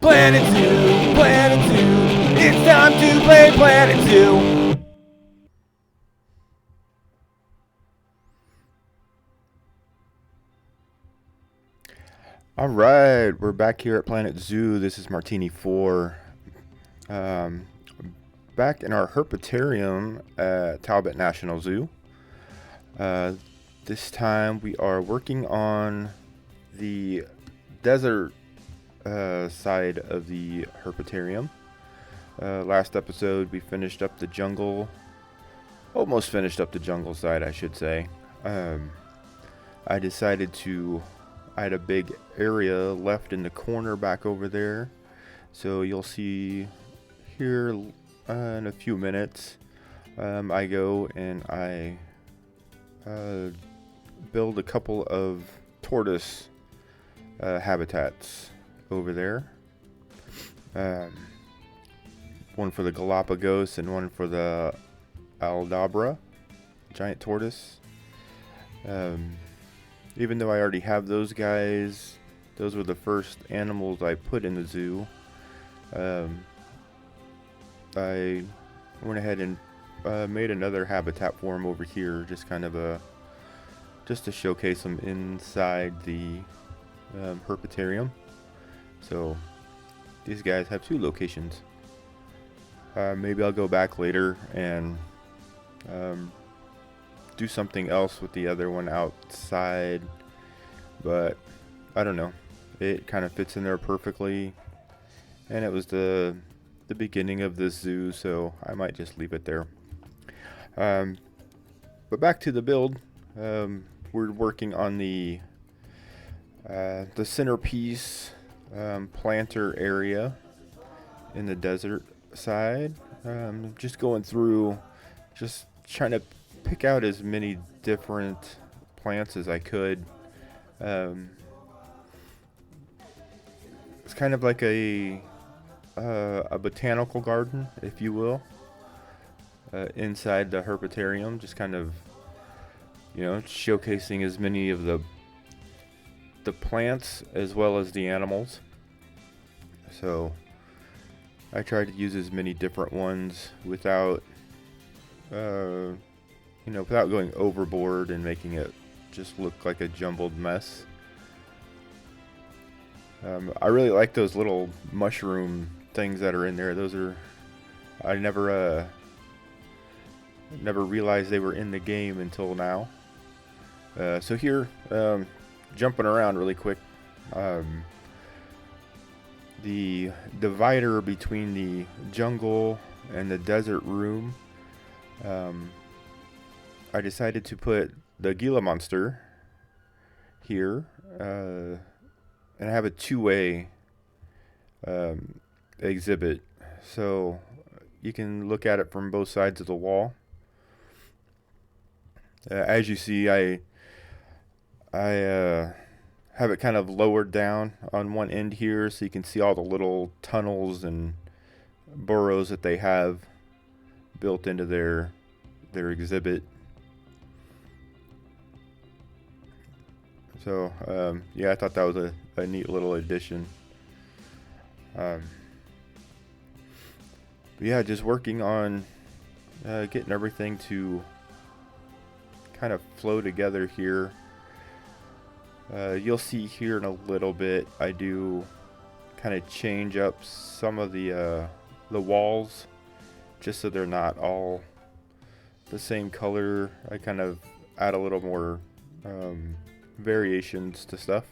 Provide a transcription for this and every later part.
Planet Zoo, Planet Zoo, it's time to play Planet Zoo. Alright, we're back here at Planet Zoo. This is Martini 4. Back in our Herpetarium at Talbot National Zoo. This time we are working on the desert side of the Herpetarium. Last episode we finished up the jungle, almost finished up the jungle side I should say. I decided to, I had a big area left in the corner back over there, so you'll see here in a few minutes I go and I build a couple of tortoise habitats over there. One for the Galapagos and one for the Aldabra, giant tortoise. Even though I already have those guys, those were the first animals I put in the zoo. I went ahead and made another habitat for them over here, just kind of just to showcase them inside the Herpetarium. So these guys have two locations. Maybe I'll go back later and do something else with the other one outside, but I don't know, it kind of fits in there perfectly, and it was the beginning of this zoo, so I might just leave it there. But back to the build. We're working on the centerpiece planter area in the desert side. Just going through, just trying to pick out as many different plants as I could. It's kind of like a botanical garden, if you will, inside the Herpetarium, just kind of, showcasing as many of the plants as well as the animals. So I tried to use as many different ones without without going overboard and making it just look like a jumbled mess. I really like those little mushroom things that are in there. I never realized they were in the game until now. So here, jumping around really quick, the divider between the jungle and the desert room, I decided to put the Gila monster here, and I have a two-way exhibit, so you can look at it from both sides of the wall. As you see, I have it kind of lowered down on one end here, so you can see all the little tunnels and burrows that they have built into their exhibit. So yeah, I thought that was a neat little addition. But yeah, just working on getting everything to kind of flow together here. You'll see here in a little bit I do kind of change up some of the walls just so they're not all the same color. I kind of add a little more variations to stuff.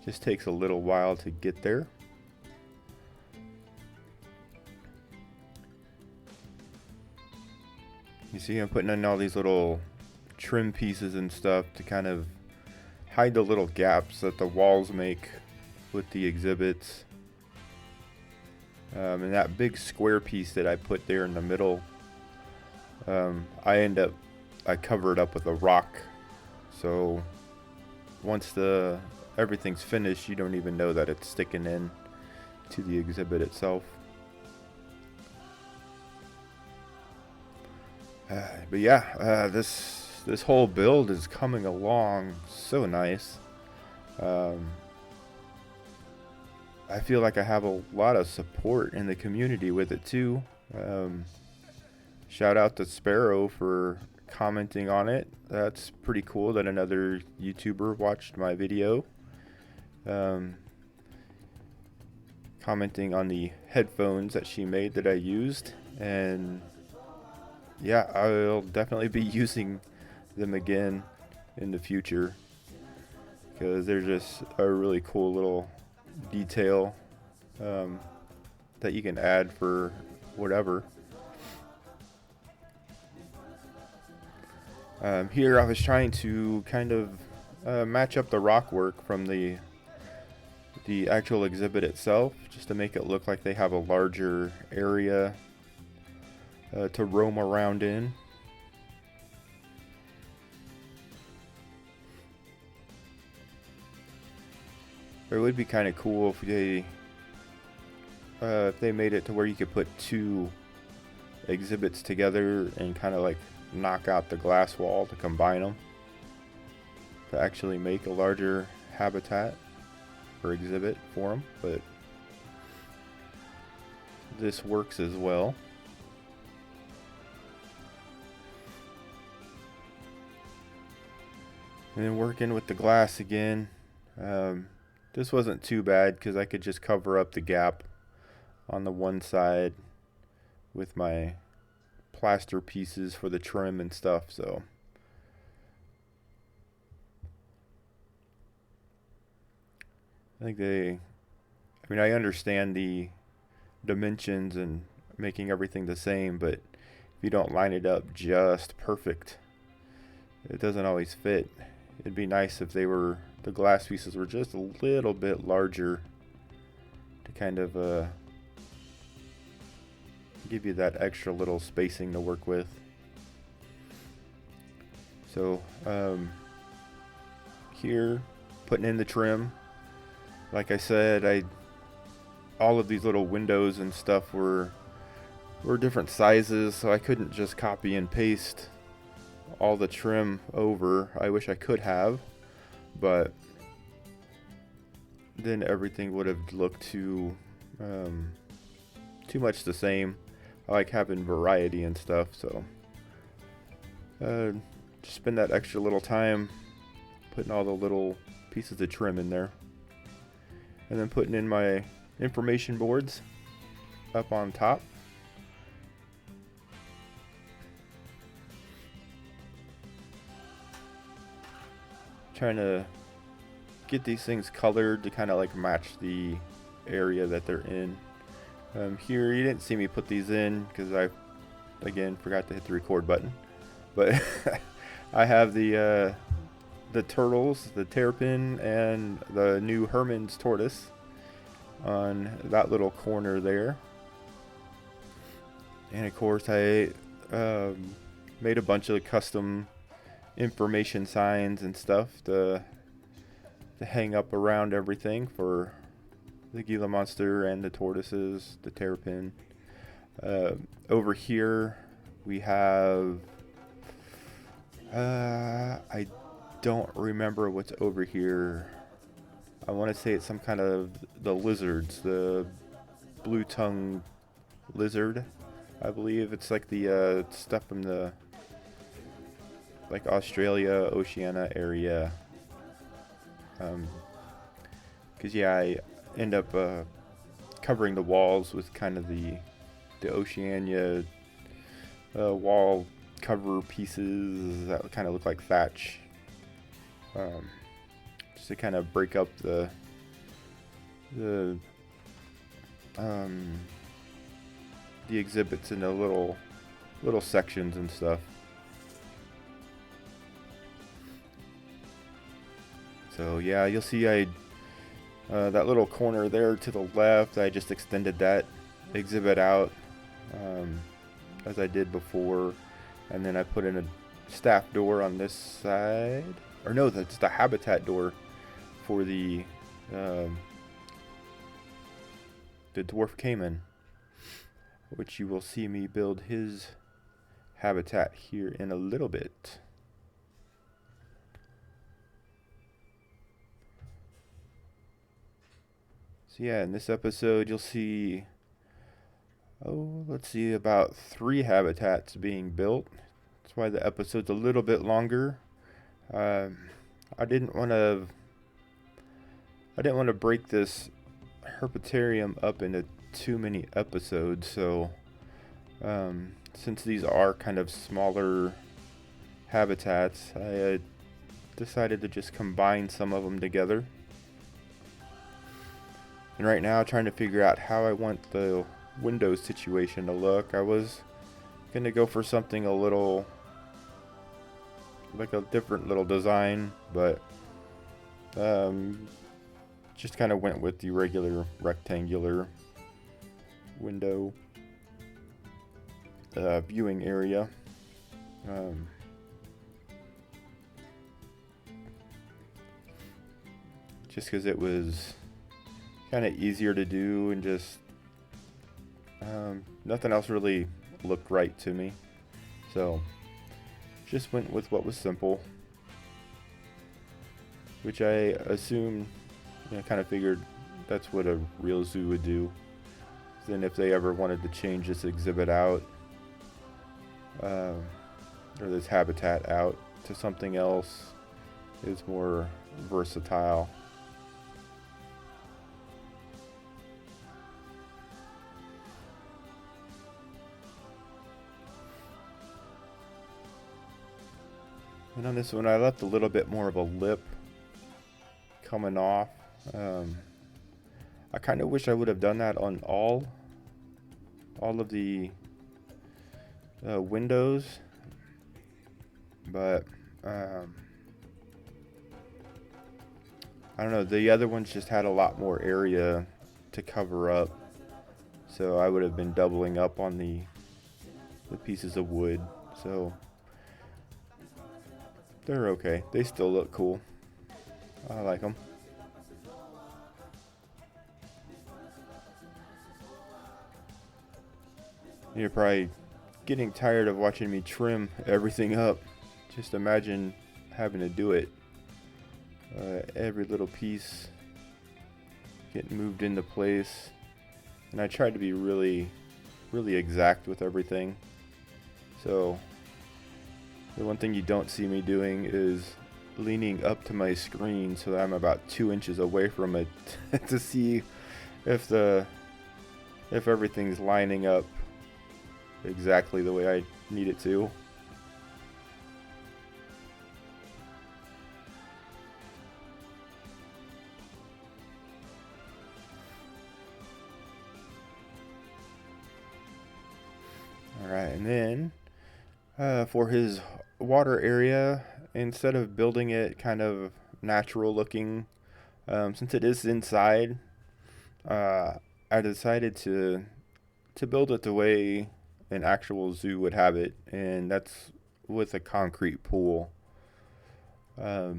Just takes a little while to get there. You see I'm putting in all these little trim pieces and stuff to kind of hide the little gaps that the walls make with the exhibits. And that big square piece that I put there in the middle, I cover it up with a rock, so once everything's finished, you don't even know that it's sticking in to the exhibit itself. But yeah, this whole build is coming along so nice. I feel like I have a lot of support in the community with it too. Um, Shout out to Sparrow for commenting on it. That's pretty cool that another YouTuber watched my video. Um, Commenting on the headphones that she made that I used. And yeah, I'll definitely be using them again in the future because they're just a really cool little detail um, that you can add for whatever. Here I was trying to kind of match up the rock work from the actual exhibit itself, just to make it look like they have a larger area to roam around in. It would be kind of cool if they made it to where you could put two exhibits together and kind of like knock out the glass wall to combine them to actually make a larger habitat or exhibit for them, but this works as well. And then working with the glass again, this wasn't too bad because I could just cover up the gap on the one side with my plaster pieces for the trim and stuff. So I mean, I understand the dimensions and making everything the same, but if you don't line it up just perfect, it doesn't always fit. It'd be nice if the glass pieces were just a little bit larger to kind of give you that extra little spacing to work with. So here, putting in the trim, like I said, all of these little windows and stuff were different sizes, so I couldn't just copy and paste all the trim over. I wish I could have, but then everything would have looked too much the same. I like having variety and stuff, so just spend that extra little time putting all the little pieces of trim in there, and then putting in my information boards up on top. Trying to get these things colored to kind of like match the area that they're in. Here you didn't see me put these in because I again forgot to hit the record button, but I have the turtles, the terrapin, and the new Herman's tortoise on that little corner there. And of course I made a bunch of custom information signs and stuff to hang up around everything for the Gila monster and the tortoises, the terrapin. Over here we have I don't remember what's over here. I want to say it's some kind of the lizards, the blue-tongued lizard. I believe it's like the stuff from the like Australia, Oceania area. Because yeah, I end up covering the walls with kind of the Oceania wall cover pieces that kind of look like thatch, just to kind of break up the exhibits into little sections and stuff. So yeah, you'll see that little corner there to the left, I just extended that exhibit out as I did before, and then I put in a staff door on this side, or no, that's the habitat door for the dwarf caiman, which you will see me build his habitat here in a little bit. So yeah, in this episode you'll see, let's see, about 3 habitats being built. That's why the episode's a little bit longer. Um, I didn't want to. I didn't want to break this Herpetarium up into too many episodes, so since these are kind of smaller habitats, I decided to just combine some of them together. And right now, trying to figure out how I want the window situation to look. I was gonna go for something a little, like a different little design, but just kind of went with the regular rectangular window viewing area. Just because it was kind of easier to do, and just nothing else really looked right to me, so just went with what was simple, which I assumed, kind of figured that's what a real zoo would do. Then if they ever wanted to change this exhibit out, or this habitat out to something else, is more versatile. And on this one, I left a little bit more of a lip coming off. I kind of wish I would have done that on all of the windows, but I don't know. The other ones just had a lot more area to cover up, so I would have been doubling up on the pieces of wood. So they're okay. They still look cool. I like them. You're probably getting tired of watching me trim everything up. Just imagine having to do it. Every little piece getting moved into place. And I tried to be really, really exact with everything. So the one thing you don't see me doing is leaning up to my screen so that I'm about 2 inches away from it to see if everything's lining up exactly the way I need it to. Alright, and then for his water area, instead of building it kind of natural looking, since it is inside, I decided to build it the way an actual zoo would have it, and that's with a concrete pool. I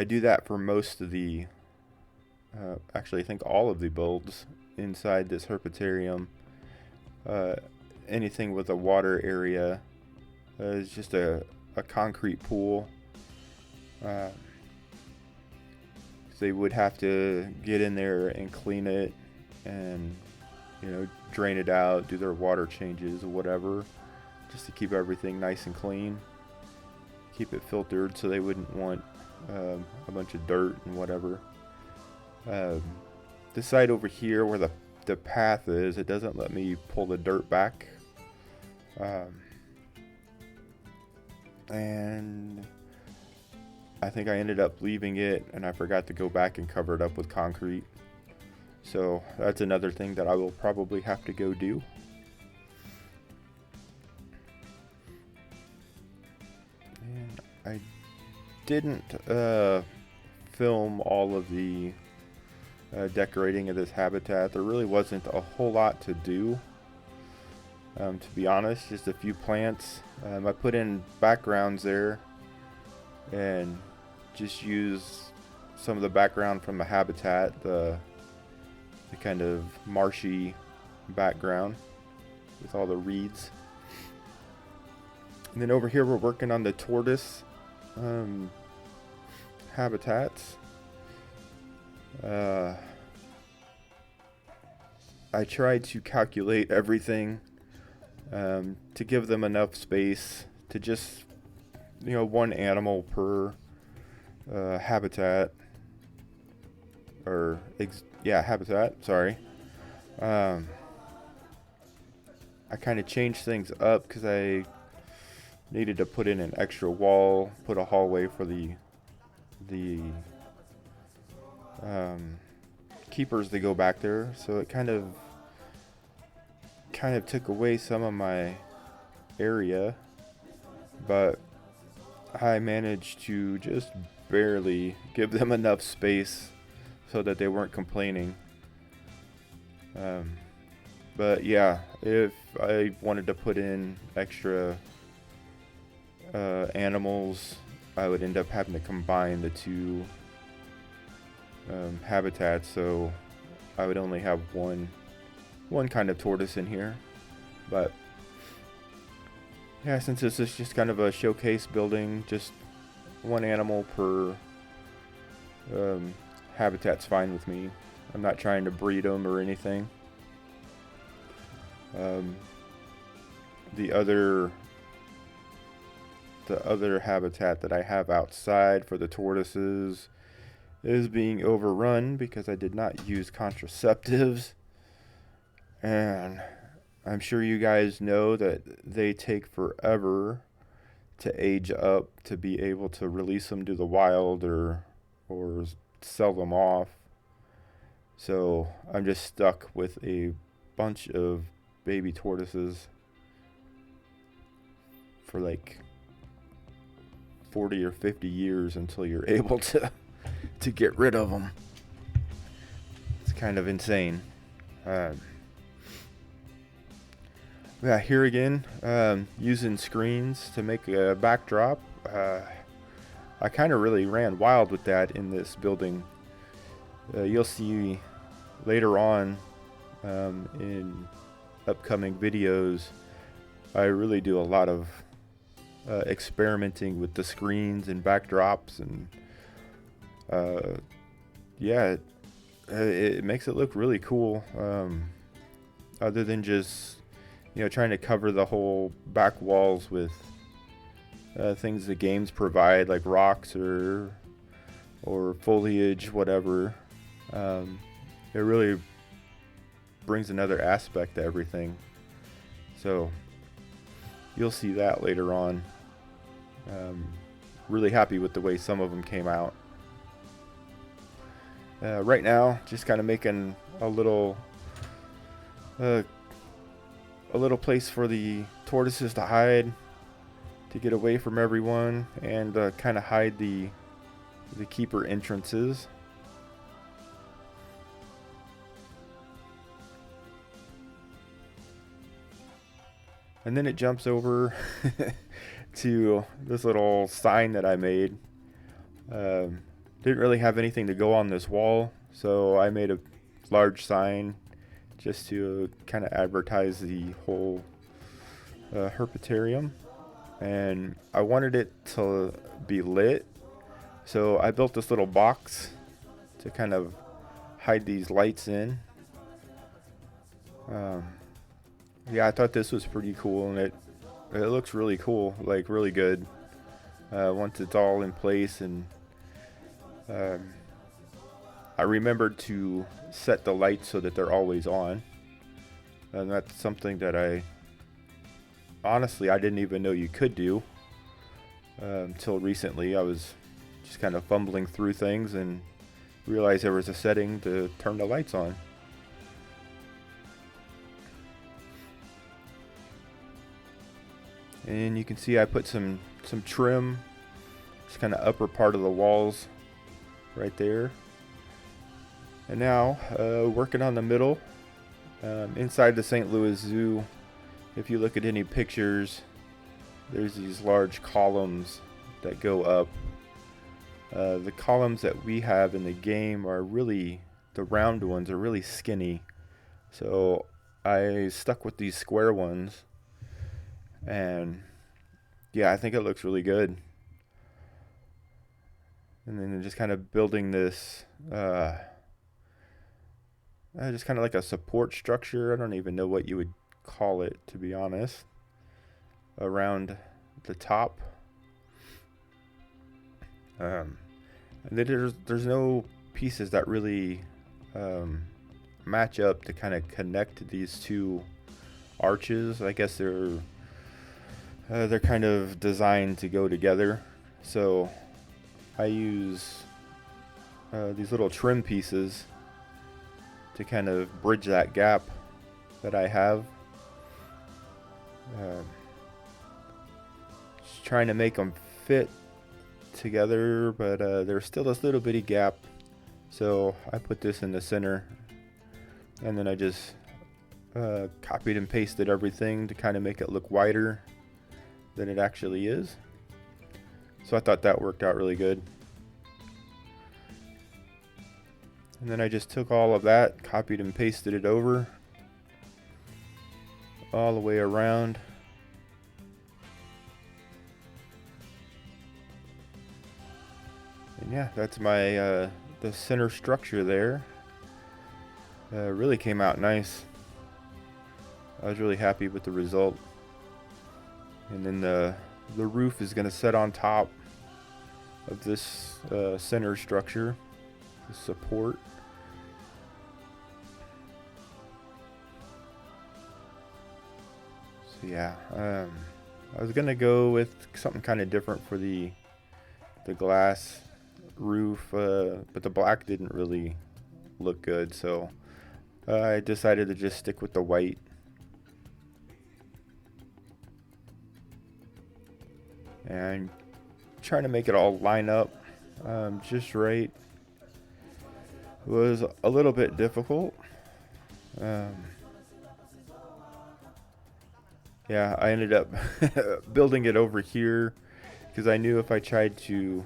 do that for most of the, actually I think all of the builds inside this herpetarium. Anything with a water area is just a concrete pool. They would have to get in there and clean it, and drain it out, do their water changes or whatever, just to keep everything nice and clean, keep it filtered so they wouldn't want a bunch of dirt and whatever. This side over here where the path is, it doesn't let me pull the dirt back, and I think I ended up leaving it, and I forgot to go back and cover it up with concrete. So that's another thing that I will probably have to go do. And I didn't film all of the decorating of this habitat. There really wasn't a whole lot to do, to be honest. Just a few plants. I put in backgrounds there and just use some of the background from the habitat, the kind of marshy background with all the reeds. And then over here we're working on the tortoise habitats. Uh, I tried to calculate everything to give them enough space to just, one animal per habitat. Habitat, sorry. Um, I kind of changed things up because I needed to put in an extra wall, put a hallway for the keepers to go back there. So it kind of took away some of my area, but I managed to just barely give them enough space so that they weren't complaining. But yeah, if I wanted to put in extra animals, I would end up having to combine the two habitats, so I would only have one kind of tortoise in here. But yeah, since this is just kind of a showcase building, just one animal per habitat's fine with me. I'm not trying to breed them or anything. The other habitat that I have outside for the tortoises is being overrun because I did not use contraceptives, and I'm sure you guys know that they take forever to age up to be able to release them to the wild or sell them off. So I'm just stuck with a bunch of baby tortoises for like 40 or 50 years until you're able to get rid of them. It's kind of insane. Yeah, here again, using screens to make a backdrop. I kind of really ran wild with that in this building. You'll see later on in upcoming videos, I really do a lot of experimenting with the screens and backdrops, and it makes it look really cool. Other than just trying to cover the whole back walls with things the games provide, like rocks or foliage, whatever. It really brings another aspect to everything. So you'll see that later on. Really happy with the way some of them came out. Right now, just kind of making a little place for the tortoises to hide, to get away from everyone, and kind of hide the keeper entrances. And then it jumps over to this little sign that I made. Didn't really have anything to go on this wall, so I made a large sign just to kind of advertise the whole herpetarium. And I wanted it to be lit, so I built this little box to kind of hide these lights in. Yeah, I thought this was pretty cool, and it looks really cool, like really good once it's all in place. And I remembered to set the lights so that they're always on, and that's something that I didn't even know you could do until recently. I was just kind of fumbling through things and realized there was a setting to turn the lights on. And you can see I put some trim, just kind of upper part of the walls right there. And now working on the middle, inside the St. Louis Zoo. If you look at any pictures, there's these large columns that go up. The columns that we have in the game are really, the round ones are really skinny. So I stuck with these square ones. And yeah, I think it looks really good. And then just kind of building this just kind of like a support structure. I don't even know what you would call it, to be honest, around the top. And then there's no pieces that really match up to kind of connect these two arches. I guess they're kind of designed to go together. So I use these little trim pieces to kind of bridge that gap that I have. Just trying to make them fit together, but there's still this little bitty gap. So I put this in the center, and then I just copied and pasted everything to kind of make it look wider than it actually is. So I thought that worked out really good. And then I just took all of that, copied and pasted it over all the way around. And yeah, that's my the center structure there. Really came out nice. I was really happy with the result. And then the roof is going to set on top of this center structure, the support. So yeah, I was gonna go with something kind of different for the glass roof, but the black didn't really look good, so I decided to just stick with the white. And trying to make it all line up just right was a little bit difficult. Yeah, I ended up building it over here because I knew if I tried to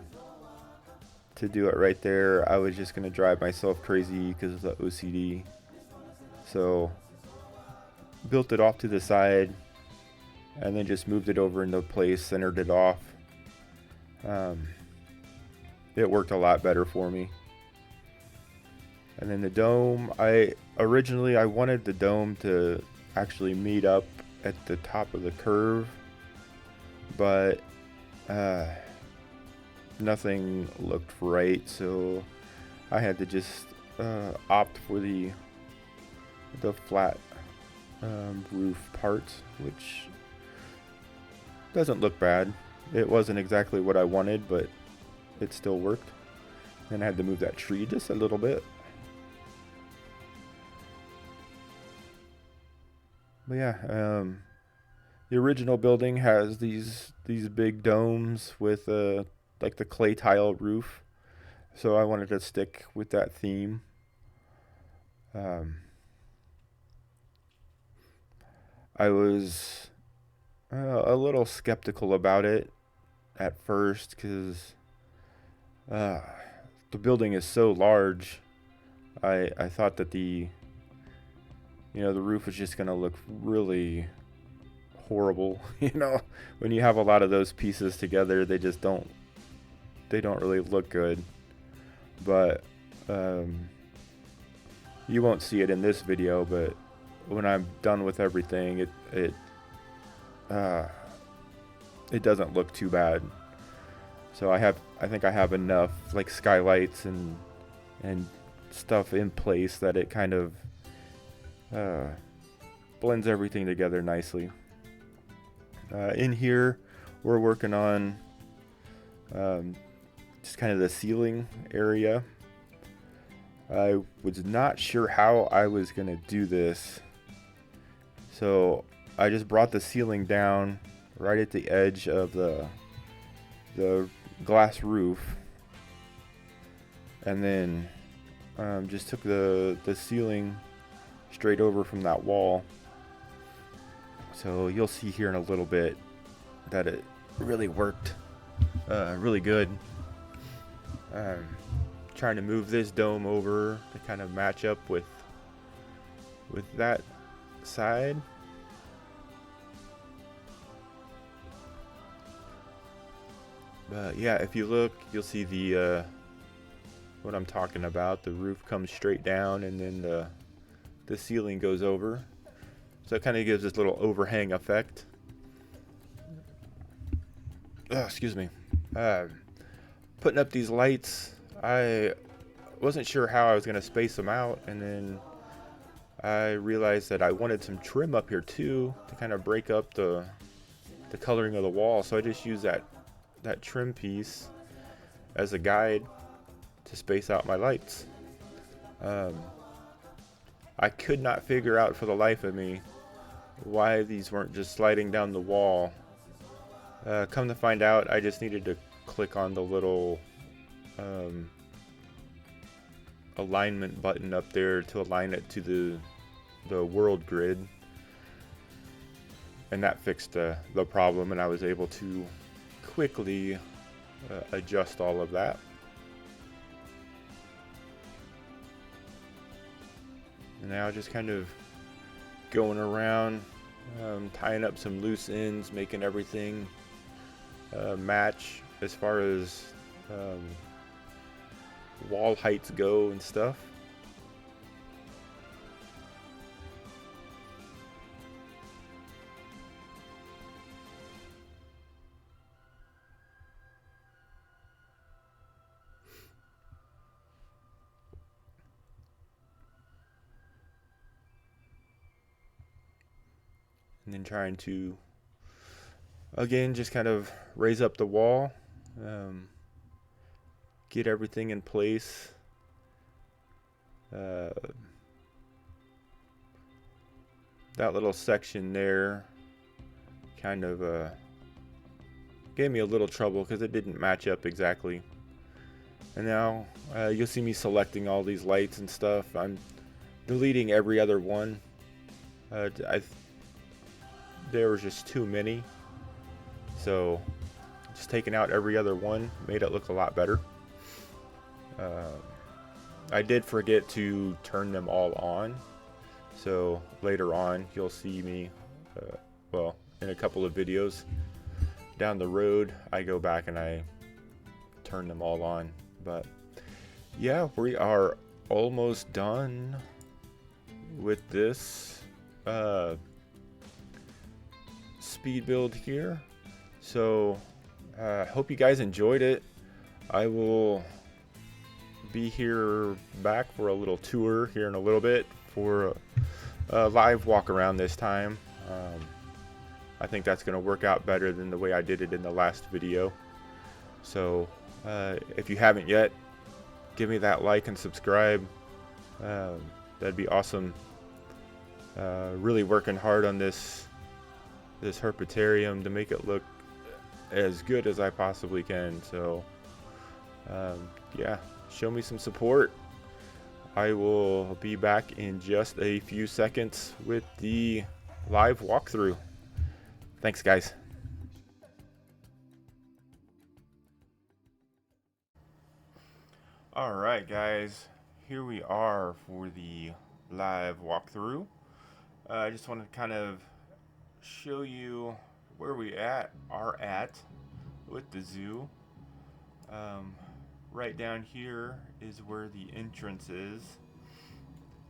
do it right there, I was just going to drive myself crazy because of the OCD. So built it off to the side and then just moved it over into place, centered it off. It worked a lot better for me. And then the dome, originally I wanted the dome to actually meet up at the top of the curve, but nothing looked right, so I had to just opt for the flat roof part, which doesn't look bad. It wasn't exactly what I wanted, but it still worked. And I had to move that tree just a little bit. But yeah, the original building has these big domes with like the clay tile roof, so I wanted to stick with that theme. I was a little skeptical about it at first because the building is so large. I thought that the roof was just gonna look really horrible. When you have a lot of those pieces together, they don't really look good. But you won't see it in this video, but when I'm done with everything, it doesn't look too bad. So I think I have enough like skylights and stuff in place that it kind of blends everything together nicely. In here, we're working on just kind of the ceiling area. I was not sure how I was going to do this, so I just brought the ceiling down right at the edge of the glass roof, and then just took the ceiling straight over from that wall. So you'll see here in a little bit that it really worked really good. Trying to move this dome over to kind of match up with that side. But yeah, if you look, you'll see what I'm talking about. The roof comes straight down, and then the ceiling goes over. So it kind of gives this little overhang effect. Excuse me. Putting up these lights, I wasn't sure how I was going to space them out, and then I realized that I wanted some trim up here too to kind of break up the coloring of the wall. So I just used that trim piece as a guide to space out my lights. I could not figure out for the life of me why these weren't just sliding down the wall. Come to find out, I just needed to click on the little alignment button up there to align it to the world grid, and that fixed the problem, and I was able to quickly adjust all of that. And now just kind of going around, tying up some loose ends, making everything match as far as wall heights go and stuff. And then trying to, again, just kind of raise up the wall, get everything in place. That little section there kind of gave me a little trouble because it didn't match up exactly. And now you'll see me selecting all these lights and stuff. I'm deleting every other one. There was just too many, so just taking out every other one made it look a lot better. I did forget to turn them all on, so later on you'll see me, well, in a couple of videos down the road, I go back and I turn them all on. But yeah, we are almost done with this speed build here. So hope you guys enjoyed it. I will be here back for a little tour here in a little bit for a live walk around this time. I think that's going to work out better than the way I did it in the last video. So if you haven't yet, give me that like and subscribe. That'd be awesome. Really working hard on this Herpetarium to make it look as good as I possibly can. So yeah, show me some support. I will be back in just a few seconds with the live walkthrough. Thanks, guys. Alright guys, here we are for the live walkthrough. I just want to kind of show you where we are at with the zoo. Right down here is where the entrance is,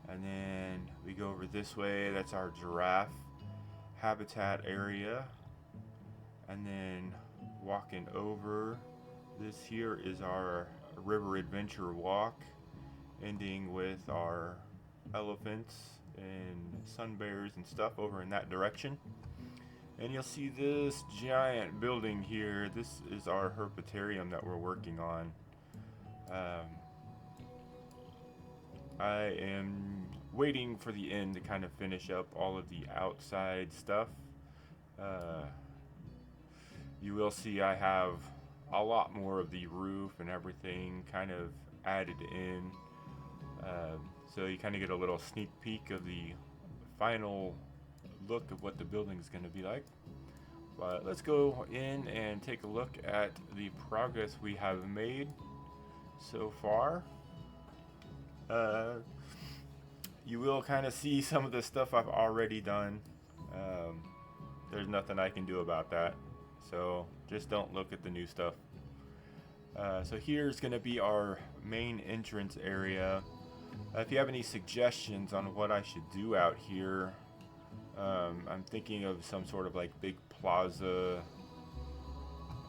and then we go over this way. That's our giraffe habitat area, and then walking over, this here is our river adventure walk, ending with our elephants and sun bears and stuff over in that direction. And you'll see this giant building here. This is our Herpetarium that we're working on. I am waiting for the end to kind of finish up all of the outside stuff. You will see I have a lot more of the roof and everything kind of added in. So you kind of get a little sneak peek of the final look of what the building is going to be like. But let's go in and take a look at the progress we have made so far. You will kind of see some of the stuff I've already done. There's nothing I can do about that, so just don't look at the new stuff. So here's going to be our main entrance area. If you have any suggestions on what I should do out here, I'm thinking of some sort of like big plaza,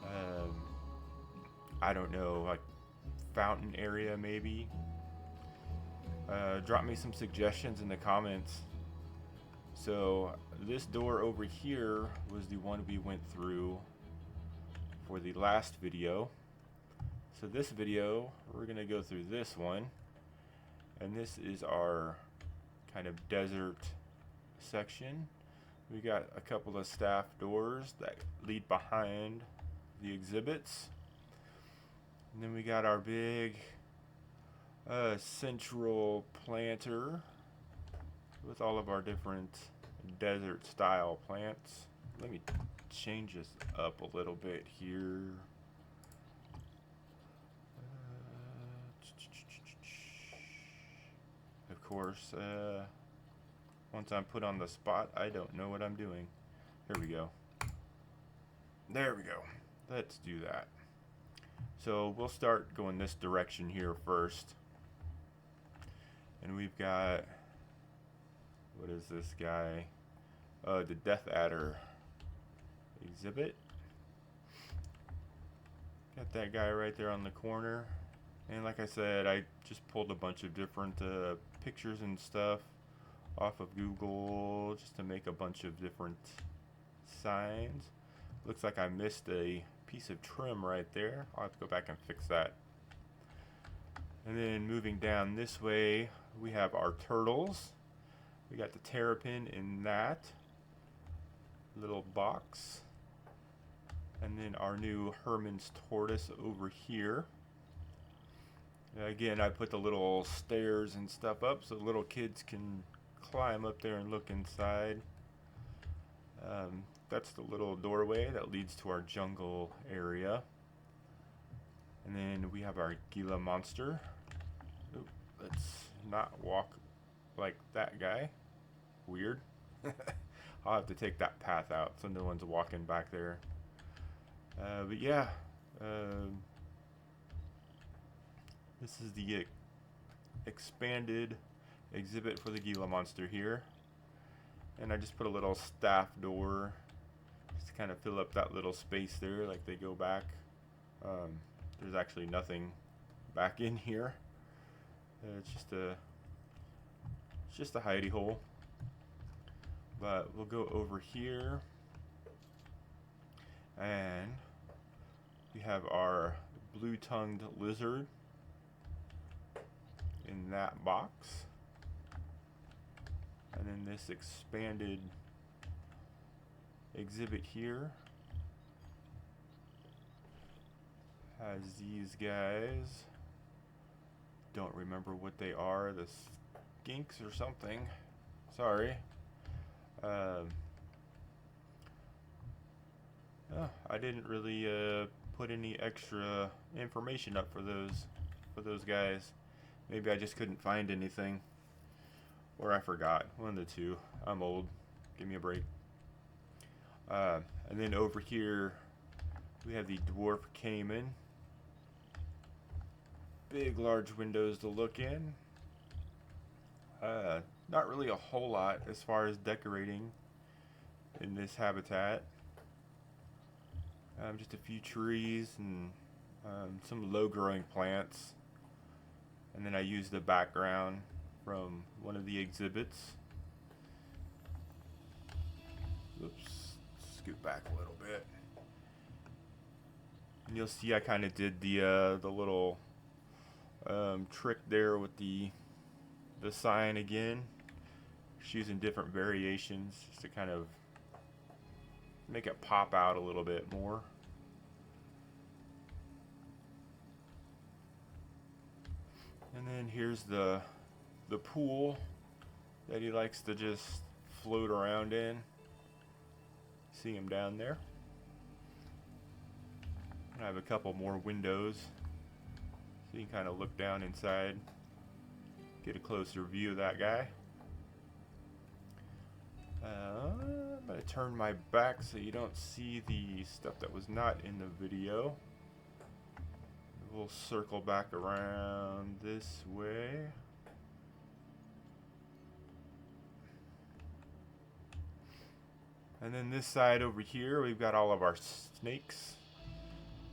um, I don't know, like fountain area maybe. Drop me some suggestions in the comments. So this door over here was the one we went through for the last video. So this video, we're gonna go through this one, and this is our kind of desert section. We got a couple of staff doors that lead behind the exhibits, and then we got our big central planter with all of our different desert style plants. Let me change this up a little bit here. Of course, once I'm put on the spot, I don't know what I'm doing. Here we go. There we go. Let's do that. So we'll start going this direction here first. And we've got, what is this guy? The Death Adder exhibit. Got that guy right there on the corner. And like I said, I just pulled a bunch of different pictures and stuff off of Google just to make a bunch of different signs. Looks like I missed a piece of trim right there. I'll have to go back and fix that. And then moving down this way, we have our turtles. We got the terrapin in that little box. And then our new Herman's tortoise over here. Again, I put the little stairs and stuff up so little kids can climb up there and look inside. That's the little doorway that leads to our jungle area. And then we have our Gila monster. Oop, let's not walk like that guy. Weird. I'll have to take that path out so no one's walking back there. But yeah, this is the expanded exhibit for the Gila monster here. And I just put a little staff door just to kind of fill up that little space there, like they go back. There's actually nothing back in here. It's just a hidey hole. But we'll go over here, and we have our blue-tongued lizard in that box. And then this expanded exhibit here has these guys. Don't remember what they are. The skinks or something. Sorry. Oh, I didn't really put any extra information up for those guys. Maybe I just couldn't find anything, or I forgot. One of the two. I'm old. Give me a break. And then over here we have the dwarf caiman. Big, large windows to look in. Not really a whole lot as far as decorating in this habitat. Just a few trees and some low-growing plants. And then I used the background from one of the exhibits. Oops, scoot back a little bit. And you'll see I kind of did the little trick there with the sign again. Just using different variations just to kind of make it pop out a little bit more. And then here's the pool that he likes to just float around in. See him down there. I have a couple more windows so you can kind of look down inside, get a closer view of that guy. I'm going to turn my back so you don't see the stuff that was not in the video. We'll circle back around this way. And then this side over here, we've got all of our snakes,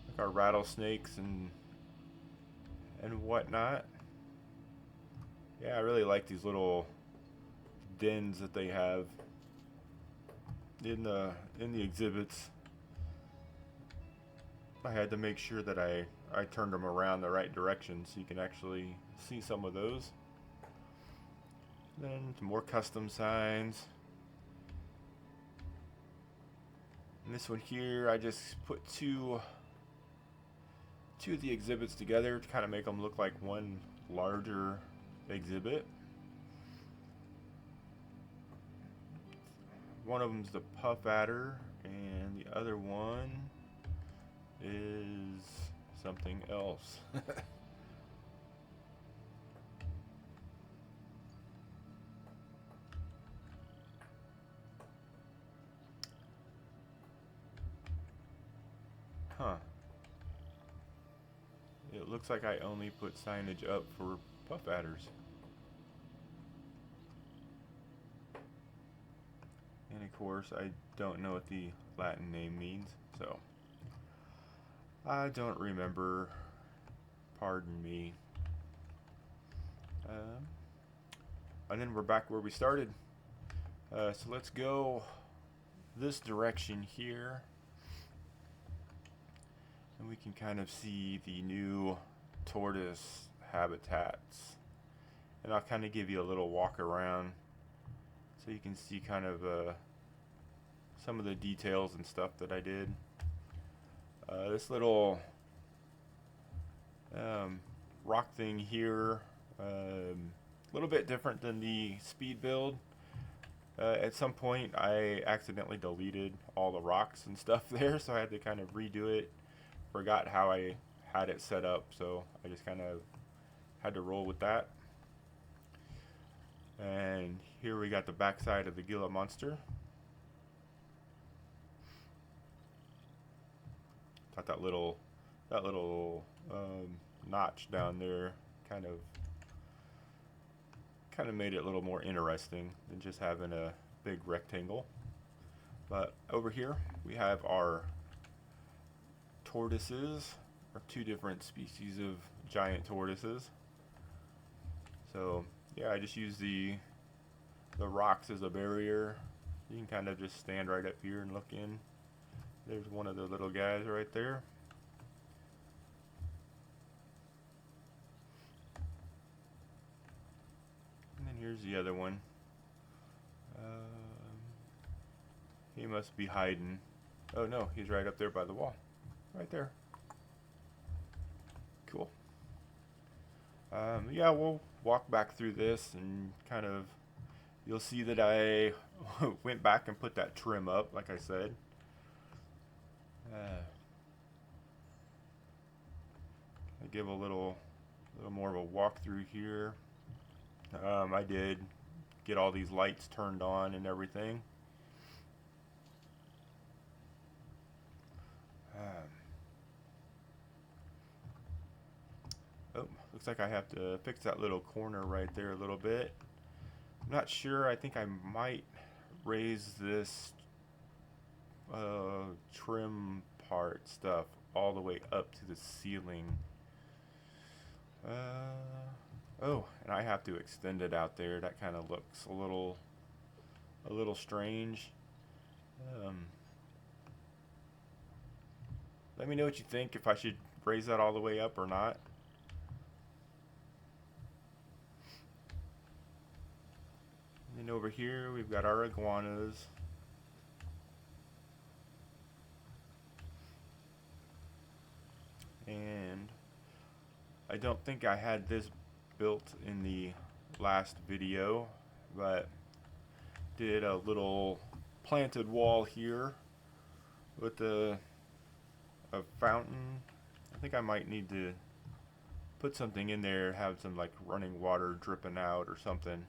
like our rattlesnakes and whatnot. Yeah, I really like these little dens that they have in the exhibits. I had to make sure that I turned them around the right direction so you can actually see some of those. Then some more custom signs. And this one here, I just put two of the exhibits together to kind of make them look like one larger exhibit. One of them's the puff adder, and the other one is something else. Huh. It looks like I only put signage up for puff adders. And of course, I don't know what the Latin name means, so I don't remember. Pardon me. And then we're back where we started. So let's go this direction here. And we can kind of see the new tortoise habitats. And I'll kind of give you a little walk around so you can see kind of some of the details and stuff that I did. This little rock thing here, a little bit different than the speed build. At some point I accidentally deleted all the rocks and stuff there, so I had to kind of redo it. Forgot how I had it set up, so I just kind of had to roll with that. And here we got the backside of the Gila monster. Got that little notch down there kind of made it a little more interesting than just having a big rectangle. But over here we have our tortoises, or two different species of giant tortoises. So yeah, I just use the rocks as a barrier. You can kind of just stand right up here and look in. There's one of the little guys right there. And then here's the other one. He must be hiding. Oh no, he's right up there by the wall. Right there. Cool. Yeah, we'll walk back through this and kind of, you'll see that I went back and put that trim up, like I said. I give a little more of a walk through here. I did get all these lights turned on and everything. Oh, looks like I have to fix that little corner right there a little bit. I'm not sure. I think I might raise this trim part stuff all the way up to the ceiling. Oh, and I have to extend it out there. That kind of looks a little strange. Let me know what you think, if I should raise that all the way up or not. And then over here we've got our iguanas. And I don't think I had this built in the last video, but did a little planted wall here with a fountain. I think I might need to put something in there, have some like running water dripping out or something.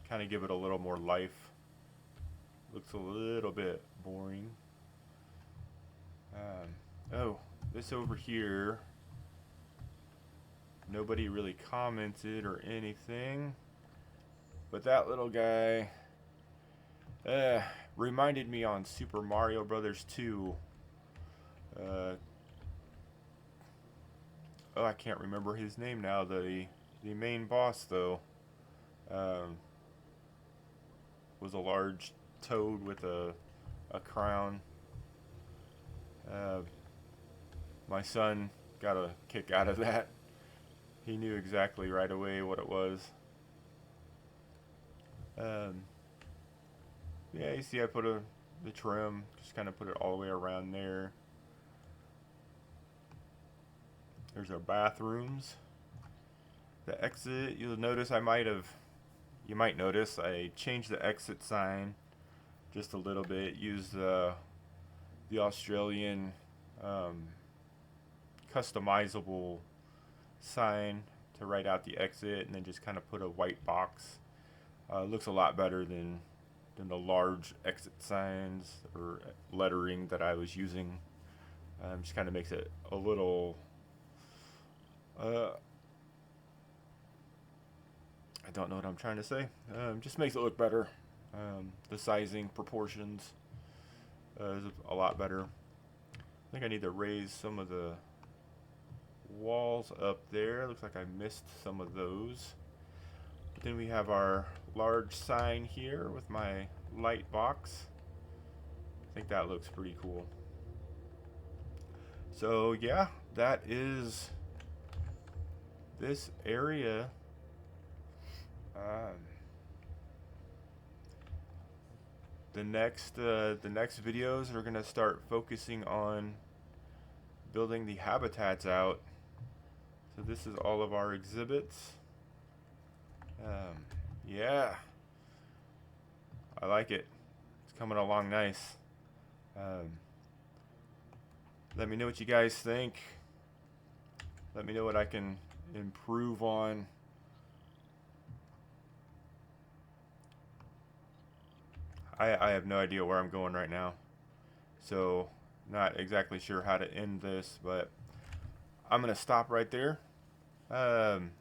Kind of give it a little more life. Looks a little bit boring. Oh, this over here, nobody really commented or anything, but that little guy Uh, Reminded me on Super Mario Brothers 2. Uh, oh, I can't remember his name now. The main boss though um, was a large toad with a crown. Uh, my son got a kick out of that. He knew exactly right away what it was. Um, yeah, you see, I put the trim, just kind of put it all the way around there. There's our bathrooms. The exit, you might notice I changed the exit sign just a little bit. Used the Australian um, customizable sign to write out the exit, and then just kind of put a white box. Looks a lot better than the large exit signs or lettering that I was using. Just kind of makes it a little. Uh, I don't know what I'm trying to say. Just makes it look better. The sizing, proportions is a lot better. I think I need to raise some of the walls up there. Looks like I missed some of those. But then we have our large sign here with my light box. I think that looks pretty cool. So yeah, that is this area. Um, the next videos are gonna start focusing on building the habitats out. So this is all of our exhibits. Yeah, I like it. It's coming along nice. Um, Let me know what you guys think. Let me know what I can improve on. I have no idea where I'm going right now. So, not exactly sure how to end this, but I'm going to stop right there. Um,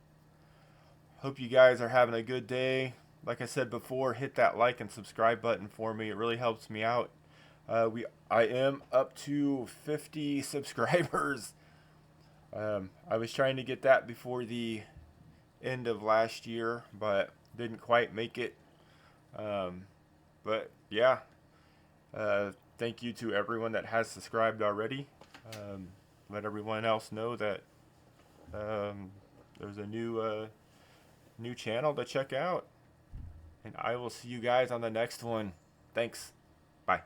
Hope you guys are having a good day. Like I said before, hit that like and subscribe button for me. It really helps me out. I am up to 50 subscribers. I was trying to get that before the end of last year, but didn't quite make it. But yeah, thank you to everyone that has subscribed already. Let everyone else know that there's a new channel to check out. And I will see you guys on the next one. Thanks. Bye.